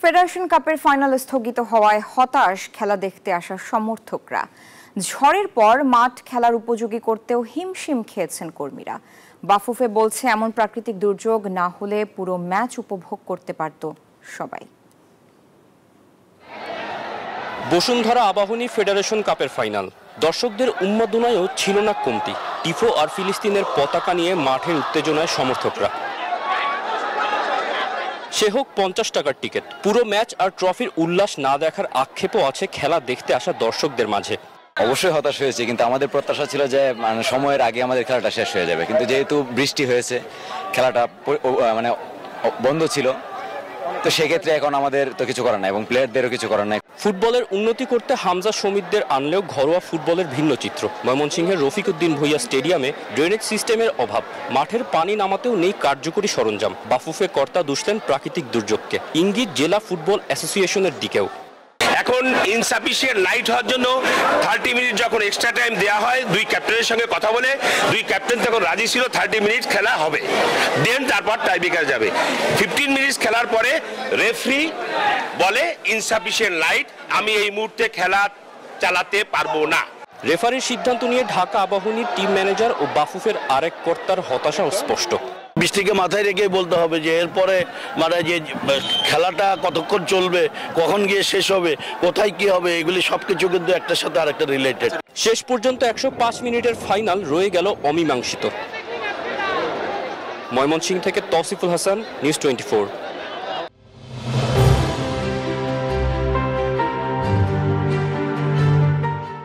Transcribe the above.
Federation কাপের final স্থগিত হওয়ায় হতাশ খেলা দেখতে আসা সমর্থকরা। ঝড়ের পর মাঠ খেলার উপযোগী করতেও হিমশিম খেয়েছেন কর্মীরা। বাফুফে বলছে এমন প্রাকৃতিক দুর্যোগ না হলে পুরো ম্যাচ উপভোগ করতে পারত সবাই। বসুন্ধরা আবাহনী ফেডারেশন কাপের ফাইনাল, দর্শকদের উন্মাদনায়ও ছিল না কমতি। টিফো আর ফিলিস্তিনের পতাকা নিয়ে মাঠের উত্তেজনায় সমর্থকরা। সে হোক 50 টাকার টিকিট। পুরো ম্যাচ আর ট্রফির উল্লাস না দেখার আক্ষেপও আছে খেলা দেখতে আসা দর্শকদের মাঝে। অবশ্যই হতাশ হয়েছে, কিন্তু আমাদের প্রত্যাশা ছিল যে সময়ের আগে আমাদের খেলাটা শেষ হয়ে যাবে, কিন্তু যেহেতু বৃষ্টি হয়েছে খেলাটা বন্ধ ছিল, তো সেক্ষেত্রে এখন আমাদের তো কিছু করার নাই এবং প্লেয়ারদেরও কিছু করার নাই। ফুটবলের উন্নতি করতে হামজা শমিদদের আনলেও ঘরোয়া ফুটবলের ভিন্ন চিত্র। ময়মনসিংহের রফিকউদ্দিন ভূঁইয়া স্টেডিয়ামে ড্রেনেজ সিস্টেমের অভাব, মাঠের পানি নামাতেও নেই কার্যকরী সরঞ্জাম। বাফুফে কর্তা দুষলেন প্রাকৃতিক দুর্যোগকে, ইঙ্গিত জেলা ফুটবল অ্যাসোসিয়েশনের দিকেও। এখন ইনসাফিসিয়েন্ট লাইট হওয়ার জন্য 30 মিনিট যখন এক্সট্রা টাইম দেওয়া হয়, দুই ক্যাপ্টেনের সঙ্গে কথা বলে দুই ক্যাপ্টেন তখন রাজি ছিল 30 মিনিট খেলা হবে, দেন তারপর টাইব্রেকার যাবে। 15 মিনিট খেলার পরে রেফারি বলে ইনসাফিসিয়েন্ট লাইট, আমি এই মুহূর্তে খেলা চালাতে পারবো না। রেফারির সিদ্ধান্ত নিয়ে ঢাকা আবাহনীর টিম ম্যানেজার ও বাফুফের আরেক কর্তার হতাশাও স্পষ্ট। বৃষ্টিকে মাথায় রেখে বলতে হবে যে এরপরে যে খেলাটা কতক্ষণ চলবে, কখন গিয়ে শেষ হবে, কোথায় কি হবে, এগুলি সবকিছু কিন্তু একটার সাথে আরেকটা রিলেটেড। শেষ পর্যন্ত 105 মিনিটের ফাইনাল রয়ে গেল অমীমাংসিত। ময়মনসিংহ থেকে তৌসিফুল হাসান, নিউজ 24।